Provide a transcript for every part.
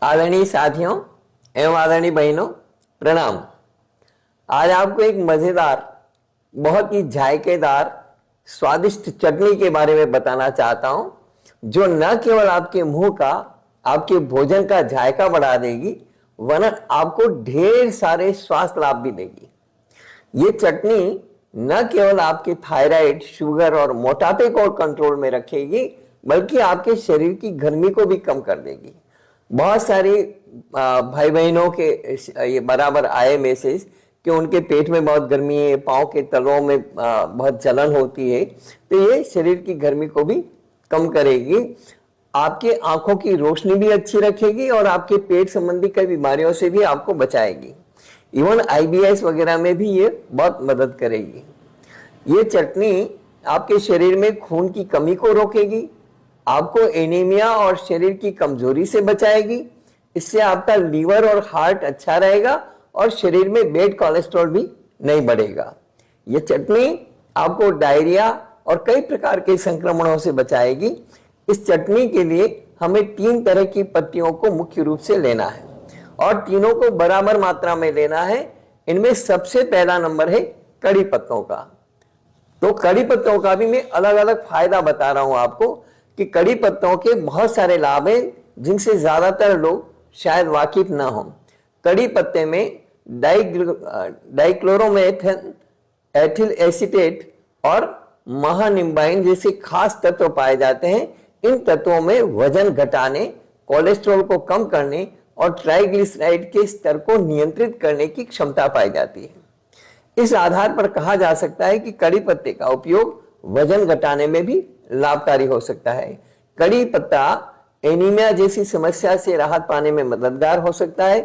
आदरणीय साथियों एवं आदरणीय बहनों, प्रणाम। आज आपको एक मजेदार, बहुत ही जायकेदार, स्वादिष्ट चटनी के बारे में बताना चाहता हूं, जो न केवल आपके मुंह का, आपके भोजन का जायका बढ़ा देगी, वरन आपको ढेर सारे स्वास्थ्य लाभ भी देगी। ये चटनी न केवल आपके थायराइड, शुगर और मोटापे को कंट्रोल में रखेगी, बल्कि आपके शरीर की गर्मी को भी कम कर देगी। बहुत सारे भाई बहनों के ये बराबर आए मैसेज कि उनके पेट में बहुत गर्मी है, पाँव के तलों में बहुत जलन होती है, तो ये शरीर की गर्मी को भी कम करेगी। आपके आंखों की रोशनी भी अच्छी रखेगी और आपके पेट संबंधी कई बीमारियों से भी आपको बचाएगी। इवन IBS वगैरह में भी ये बहुत मदद करेगी। ये चटनी आपके शरीर में खून की कमी को रोकेगी, आपको एनीमिया और शरीर की कमजोरी से बचाएगी। इससे आपका लीवर और हार्ट अच्छा रहेगा और शरीर में बैड कोलेस्ट्रॉल भी नहीं बढ़ेगा। ये चटनी आपको डायरिया और कई प्रकार के संक्रमणों से बचाएगी। इस चटनी के लिए हमें 3 तरह की पत्तियों को मुख्य रूप से लेना है और तीनों को बराबर मात्रा में लेना है। इनमें सबसे पहला नंबर है कड़ी पत्तों का। तो कड़ी पत्तों का भी मैं अलग अलग फायदा बता रहा हूं आपको कि कड़ी पत्तों के बहुत सारे लाभ हैं, जिनसे ज्यादातर लोग शायद वाकिफ ना हो। कड़ी पत्ते में डाइक्लोरोमेथेन, एथिल एसीटेट और महानिम्बाइन जैसे खास तत्व पाए जाते हैं। इन तत्वों में वजन घटाने, कोलेस्ट्रॉल को कम करने और ट्राइग्लिसराइड के स्तर को नियंत्रित करने की क्षमता पाई जाती है। इस आधार पर कहा जा सकता है कि कड़ी पत्ते का उपयोग वजन घटाने में भी लाभकारी हो सकता है। कड़ी पत्ता एनीमिया जैसी समस्या से राहत पाने में मददगार हो सकता है।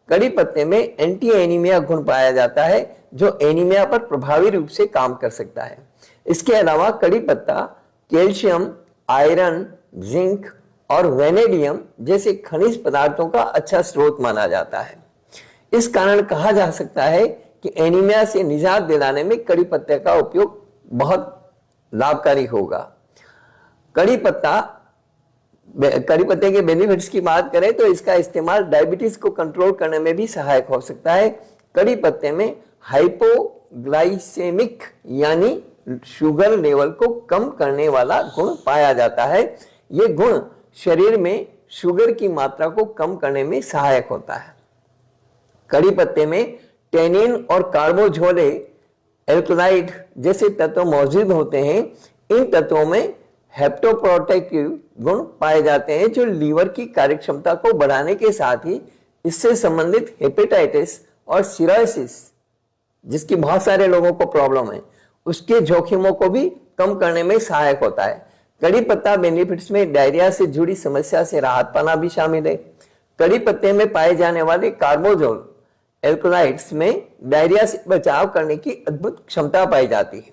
कड़ी पत्ते में एंटी एनीमिया गुण पाया जाता है, जो एनीमिया पर प्रभावी रूप से काम कर सकता है। इसके अलावा कड़ी पत्ता कैल्शियम, आयरन, जिंक और वेनेडियम जैसे खनिज पदार्थों का अच्छा स्रोत माना जाता है। इस कारण कहा जा सकता है कि एनीमिया से निजात दिलाने में कड़ी पत्ते का उपयोग बहुत लाभकारी होगा। कड़ी पत्ते के बेनिफिट्स की बात करें तो इसका इस्तेमाल डायबिटीज को कंट्रोल करने में भी सहायक हो सकता है। कड़ी पत्ते में हाइपोग्लाइसेमिक यानी शुगर लेवल को कम करने वाला गुण पाया जाता है। यह गुण शरीर में शुगर की मात्रा को कम करने में सहायक होता है। कड़ी पत्ते में टेनिन और कार्बोझोले एल्कलाइड जैसे तत्व मौजूद होते हैं। इन तत्वों में हेप्टोप्रोटेक्टिव गुण पाए जाते हैं, जो लीवर की कार्यक्षमता को बढ़ाने के साथ ही इससे संबंधित हेपेटाइटिस और सिरोसिस, जिसकी बहुत सारे लोगों को प्रॉब्लम है, उसके जोखिमों को भी कम करने में सहायक होता है। कड़ी पत्ता बेनिफिट्स में डायरिया से जुड़ी समस्या से राहत पाना भी शामिल है। कड़ी पत्ते में पाए जाने वाले कार्बोजोल एल्कलाइड्स में डायरिया से बचाव करने की अद्भुत क्षमता पाई जाती है।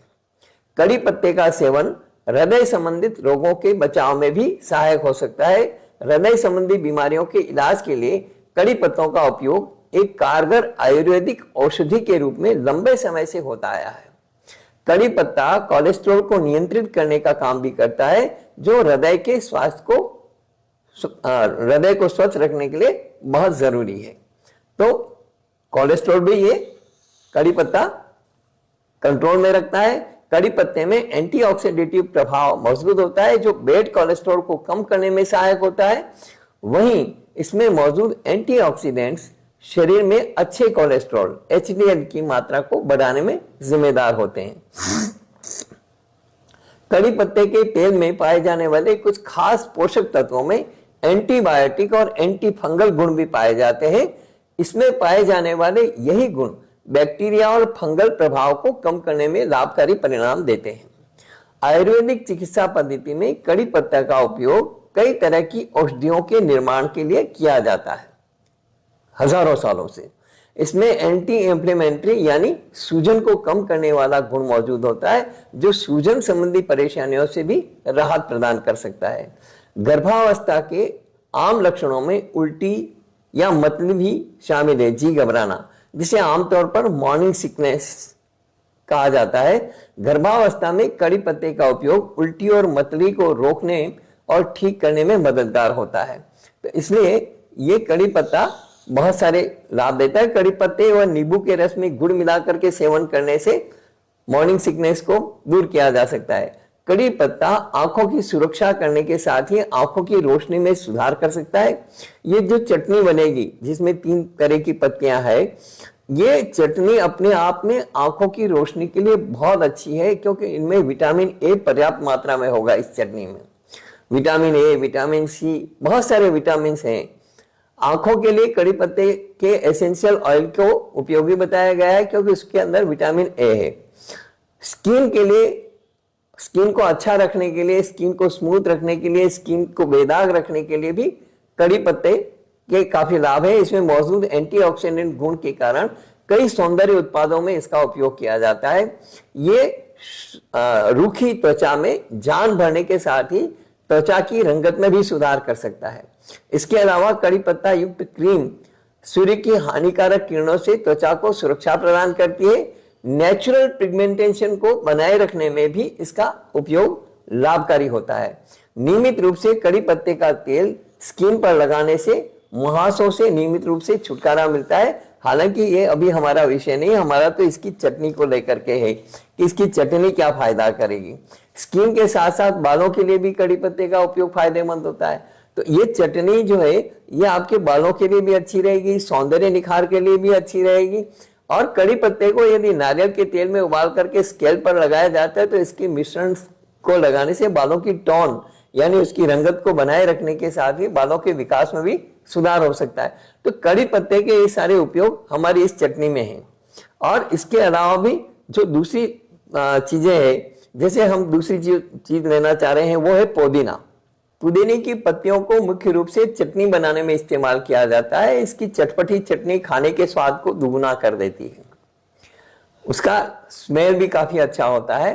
कड़ी पत्ते का सेवन हृदय संबंधित रोगों के बचाव में भी सहायक हो सकता है। हृदय संबंधी बीमारियों के इलाज के लिए कड़ी पत्तों का उपयोग एक कारगर आयुर्वेदिक औषधि के रूप में लंबे समय से होता आया है। कड़ी पत्ता कोलेस्ट्रॉल को नियंत्रित करने का काम भी करता है, जो हृदय के स्वास्थ्य को, हृदय को स्वच्छ रखने के लिए बहुत जरूरी है। तो कोलेस्ट्रॉल भी ये कड़ी पत्ता कंट्रोल में रखता है। कड़ी पत्ते में एंटीऑक्सीडेटिव प्रभाव मौजूद होता है, जो बैड कोलेस्ट्रॉल को कम करने में सहायक होता है। वहीं इसमें मौजूद एंटीऑक्सीडेंट्स शरीर में अच्छे कोलेस्ट्रॉल HDL की मात्रा को बढ़ाने में जिम्मेदार होते हैं। कड़ी पत्ते के तेल में पाए जाने वाले कुछ खास पोषक तत्वों में एंटीबायोटिक और एंटी फंगल गुण भी पाए जाते हैं। इसमें पाए जाने वाले यही गुण बैक्टीरिया और फंगल प्रभाव को कम करने में लाभकारी परिणाम देते हैं। आयुर्वेदिक चिकित्सा पद्धति में कड़ी पत्ता का उपयोग कई तरह की औषधियों के निर्माण के लिए किया जाता है, हजारों सालों से। इसमें एंटी इंफ्लेमेटरी यानी सूजन को कम करने वाला गुण मौजूद होता है, जो सूजन संबंधी परेशानियों से भी राहत प्रदान कर सकता है। गर्भावस्था के आम लक्षणों में उल्टी या मतली भी शामिल है, जी घबराना, जिसे आमतौर पर मॉर्निंग सिकनेस कहा जाता है। गर्भावस्था में कड़ी पत्ते का उपयोग उल्टी और मतली को रोकने और ठीक करने में मददगार होता है। तो इसलिए ये कड़ी पत्ता बहुत सारे लाभ देता है। कड़ी पत्ते व नींबू के रस में गुड़ मिलाकर के सेवन करने से मॉर्निंग सिकनेस को दूर किया जा सकता है। कड़ी पत्ता आंखों की सुरक्षा करने के साथ ही आंखों की रोशनी में सुधार कर सकता है। ये जो चटनी बनेगी जिसमें 3 तरह की पत्तियां है, ये चटनी अपने आप में आंखों की रोशनी के लिए बहुत अच्छी है, क्योंकि इनमें विटामिन ए पर्याप्त मात्रा में होगा। इस चटनी में विटामिन ए, विटामिन सी, बहुत सारे विटामिन हैं। आंखों के लिए कड़ी पत्ते के एसेंशियल ऑयल को उपयोगी बताया गया है, क्योंकि उसके अंदर विटामिन ए है। स्किन के लिए, स्किन को अच्छा रखने के लिए, स्किन को स्मूथ रखने के लिए, स्किन को बेदाग रखने के लिए भी कड़ी पत्ते के काफी लाभ है। इसमें मौजूद एंटीऑक्सीडेंट गुण के कारण कई सौंदर्य उत्पादों में इसका उपयोग किया जाता है। ये रूखी त्वचा में जान भरने के साथ ही त्वचा की रंगत में भी सुधार कर सकता है। इसके अलावा कड़ी पत्ता युक्त क्रीम सूर्य की हानिकारक किरणों से त्वचा को सुरक्षा प्रदान करती है। नेचुरल पिगमेंटेशन को बनाए रखने में भी इसका उपयोग लाभकारी होता है। नियमित रूप से कड़ी पत्ते का तेल स्किन पर लगाने से मुहासों से नियमित रूप से छुटकारा मिलता है। हालांकि ये अभी हमारा विषय नहीं, हमारा तो इसकी चटनी को लेकर के है कि इसकी चटनी क्या फायदा करेगी। स्किन के साथ साथ बालों के लिए भी कड़ी पत्ते का उपयोग फायदेमंद होता है। तो ये चटनी जो है ये आपके बालों के लिए भी अच्छी रहेगी, सौंदर्य निखार के लिए भी अच्छी रहेगी। और कड़ी पत्ते को यदि नारियल के तेल में उबाल करके स्कैल्प पर लगाया जाता है तो इसके मिश्रण को लगाने से बालों की टोन यानी उसकी रंगत को बनाए रखने के साथ ही बालों के विकास में भी सुधार हो सकता है। तो कड़ी पत्ते के ये सारे उपयोग हमारी इस चटनी में हैं। और इसके अलावा भी जो दूसरी चीजें हैं, जैसे हम दूसरी चीज लेना चाह रहे हैं वो है पुदीना। पुदीने की पत्तियों को मुख्य रूप से चटनी बनाने में इस्तेमाल किया जाता है। इसकी चटपटी चटनी खाने के स्वाद को दुगुना कर देती है। उसका स्मेल भी काफी अच्छा होता है।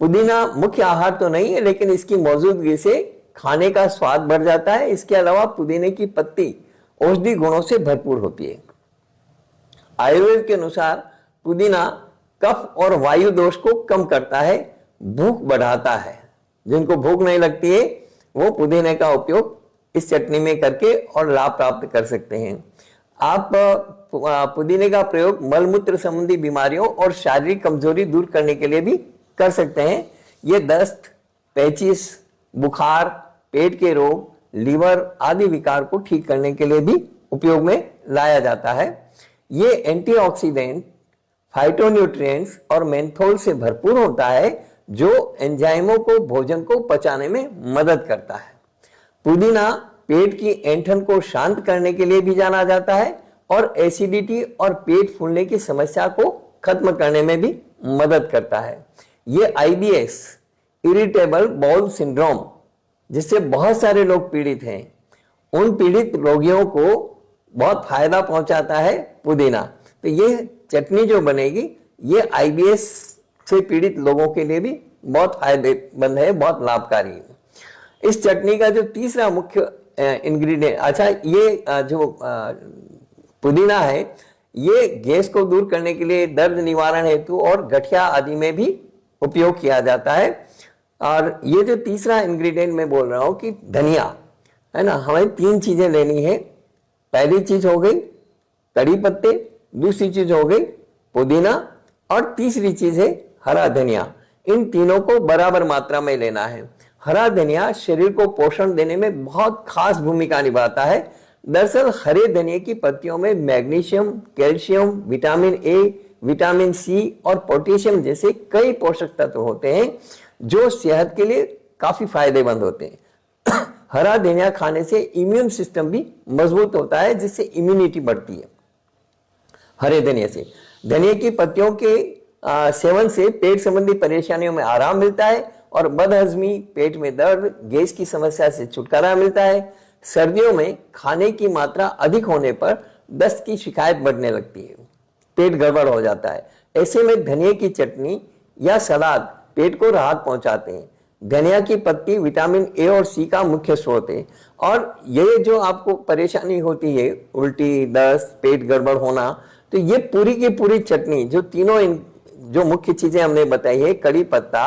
पुदीना मुख्य आहार तो नहीं है, लेकिन इसकी मौजूदगी से खाने का स्वाद बढ़ जाता है। इसके अलावा पुदीने की पत्ती औषधि गुणों से भरपूर होती है। आयुर्वेद के अनुसार पुदीना कफ और वायु दोष को कम करता है, भूख बढ़ाता है। जिनको भूख नहीं लगती है वो पुदीने का उपयोग इस चटनी में करके और लाभ प्राप्त कर सकते हैं। आप पुदीने का प्रयोग मलमूत्र संबंधी बीमारियों और शारीरिक कमजोरी दूर करने के लिए भी कर सकते हैं। ये दस्त, पेचिस, बुखार, पेट के रोग, लीवर आदि विकार को ठीक करने के लिए भी उपयोग में लाया जाता है। ये एंटीऑक्सीडेंट, फाइटोन्यूट्रिएंट्स और मेंथोल से भरपूर होता है, जो एंजाइमों को भोजन को पचाने में मदद करता है। पुदीना पेट की ऐंठन को शांत करने के लिए भी जाना जाता है और एसिडिटी और पेट फूलने की समस्या को खत्म करने में भी मदद करता है। ये IBS, इरिटेबल बाउल सिंड्रोम, जिससे बहुत सारे लोग पीड़ित हैं, उन पीड़ित रोगियों को बहुत फायदा पहुंचाता है पुदीना। तो ये चटनी जो बनेगी ये IBS से पीड़ित लोगों के लिए भी बहुत फायदेमंद है, बहुत लाभकारी है। इस चटनी का जो तीसरा मुख्य इंग्रेडिएंट, अच्छा ये जो पुदीना है ये गैस को दूर करने के लिए, दर्द निवारण हेतु और गठिया आदि में भी उपयोग किया जाता है। और ये जो तीसरा इंग्रेडिएंट मैं बोल रहा हूं कि धनिया है ना, हमें 3 चीजें लेनी है। पहली चीज हो गई कड़ी पत्ते, दूसरी चीज हो गई पुदीना और तीसरी चीज है हरा धनिया। इन तीनों को बराबर मात्रा में लेना है। हरा धनिया शरीर को पोषण देने में बहुत खास भूमिका निभाता है। दरअसल हरे धनिया की पत्तियों में magnesium, calcium, vitamin A, vitamin C और पोटेशियम जैसे कई पोषक तत्व होते हैं जो सेहत के लिए काफी फायदेमंद होते हैं। हरा धनिया खाने से इम्यून सिस्टम भी मजबूत होता है, जिससे इम्यूनिटी बढ़ती है। हरे धनिया से, धनिया की पत्तियों के सेवन से पेट संबंधी परेशानियों में आराम मिलता है और बदहजमी, पेट में दर्द, गैस की समस्या से छुटकारा मिलता है। सर्दियों में खाने की मात्रा अधिक होने पर दस्त की शिकायत बढ़ने लगती है, पेट गड़बड़ हो जाता है। ऐसे में धनिया की चटनी या सलाद पेट को राहत पहुंचाते हैं। धनिया की पत्ती विटामिन ए और सी का मुख्य स्रोत है। और ये जो आपको परेशानी होती है, उल्टी, दस्त, पेट गड़बड़ होना, तो ये पूरी की पूरी चटनी जो तीनों जो मुख्य चीजें हमने बताई है, कड़ी पत्ता,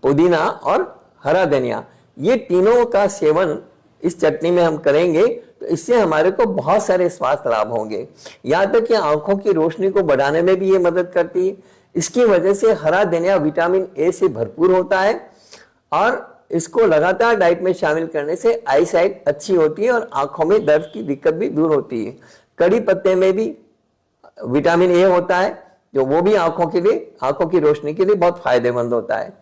पुदीना और हरा धनिया, ये तीनों का सेवन इस चटनी में हम करेंगे तो इससे हमारे को बहुत सारे स्वास्थ्य लाभ होंगे। यहाँ तक कि आंखों की रोशनी को बढ़ाने में भी ये मदद करती है। इसकी वजह से हरा धनिया विटामिन ए से भरपूर होता है और इसको लगातार डाइट में शामिल करने से आई साइट अच्छी होती है और आंखों में दर्द की दिक्कत भी दूर होती है। कड़ी पत्ते में भी विटामिन ए होता है जो वो भी आंखों के लिए, आंखों की रोशनी के लिए बहुत फायदेमंद होता है।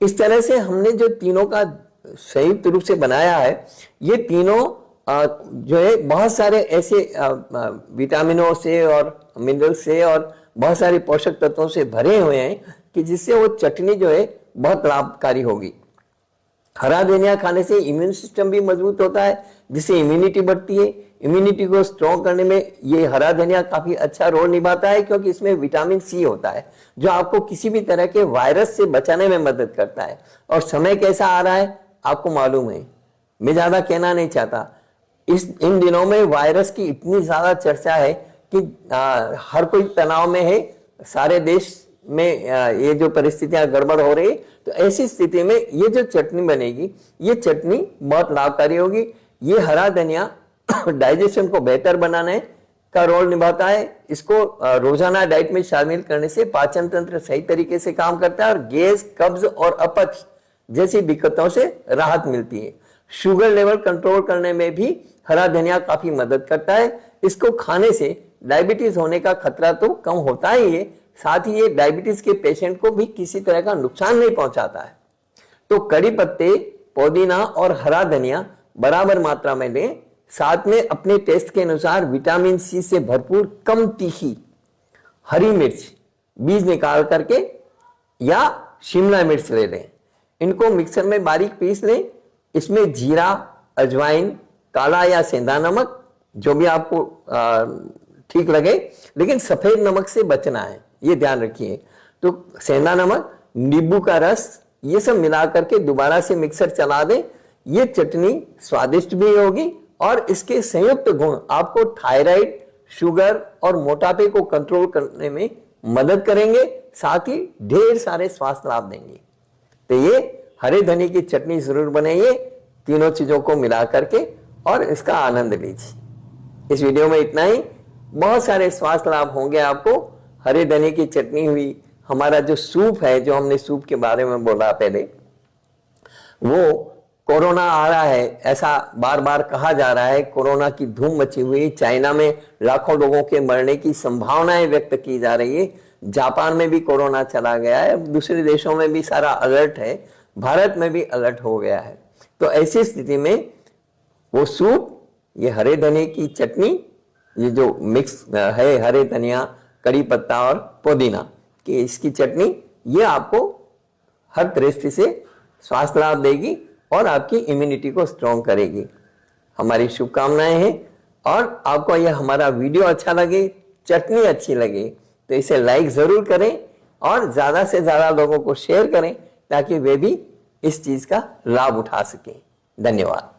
इस तरह से हमने जो तीनों का संयुक्त रूप से बनाया है, ये तीनों जो है बहुत सारे ऐसे विटामिनों से और मिनरल से और बहुत सारे पोषक तत्वों से भरे हुए हैं कि जिससे वो चटनी जो है बहुत लाभकारी होगी। हरा धनिया खाने से इम्यून सिस्टम भी मजबूत होता है, जिससे इम्यूनिटी बढ़ती है। इम्यूनिटी को स्ट्रॉन्ग करने में ये हरा धनिया काफी अच्छा रोल निभाता है, क्योंकि इसमें विटामिन सी होता है जो आपको किसी भी तरह के वायरस से बचाने में मदद करता है। और समय कैसा आ रहा है आपको मालूम है, मैं ज्यादा कहना नहीं चाहता। इन दिनों में वायरस की इतनी ज्यादा चर्चा है कि हर कोई तनाव में है, सारे देश में ये जो परिस्थितियां गड़बड़ हो रही, तो ऐसी स्थिति में ये जो चटनी बनेगी, ये चटनी बहुत लाभकारी होगी। ये हरा धनिया डाइजेशन को बेहतर बनाने का रोल निभाता है। इसको रोजाना डाइट में शामिल करने से पाचन तंत्र सही तरीके से काम करता है और गैस, कब्ज और अपच जैसी दिक्कतों से राहत मिलती है। शुगर लेवल कंट्रोल करने में भी हरा धनिया काफी मदद करता है। इसको खाने से डायबिटीज होने का खतरा तो कम होता ही है, साथ ही ये डायबिटीज के पेशेंट को भी किसी तरह का नुकसान नहीं पहुंचाता है। तो कड़ी पत्ते, पुदीना और हरा धनिया बराबर मात्रा में लें। साथ में अपने टेस्ट के अनुसार विटामिन सी से भरपूर कम तीखी हरी मिर्च बीज निकाल करके या शिमला मिर्च ले लें। इनको मिक्सर में बारीक पीस लें। इसमें जीरा, अजवाइन, काला या सेंधा नमक, जो भी आपको ठीक लगे, लेकिन सफेद नमक से बचना है, ये ध्यान रखिए। तो सेंधा नमक, नींबू का रस, ये सब मिला करके दोबारा से मिक्सर चला दें। ये चटनी स्वादिष्ट भी होगी और इसके संयुक्त गुण आपको थायराइड, शुगर और मोटापे को कंट्रोल करने में मदद करेंगे, साथ ही ढेर सारे स्वास्थ्य लाभ देंगे। तो ये हरे धनिया की चटनी जरूर बनाइए, तीनों चीजों को मिला करके, और इसका आनंद लीजिए। इस वीडियो में इतना ही। बहुत सारे स्वास्थ्य लाभ होंगे आपको। हरे धनिया की चटनी हुई, हमारा जो सूप है, जो हमने सूप के बारे में बोला पहले, वो कोरोना आ रहा है ऐसा बार बार कहा जा रहा है। कोरोना की धूम मची हुई, चाइना में लाखों लोगों के मरने की संभावनाएं व्यक्त की जा रही है। जापान में भी कोरोना चला गया है, दूसरे देशों में भी सारा अलर्ट है, भारत में भी अलर्ट हो गया है। तो ऐसी स्थिति में वो सूप, ये हरे धनिया की चटनी, ये जो मिक्स है हरे धनिया, कड़ी पत्ता और पुदीना की इसकी चटनी, ये आपको हर दृष्टि से स्वास्थ्य लाभ देगी और आपकी इम्यूनिटी को स्ट्रॉन्ग करेगी। हमारी शुभकामनाएं हैं। और आपको यह हमारा वीडियो अच्छा लगे, चटनी अच्छी लगे, तो इसे लाइक जरूर करें और ज्यादा से ज्यादा लोगों को शेयर करें ताकि वे भी इस चीज का लाभ उठा सकें। धन्यवाद।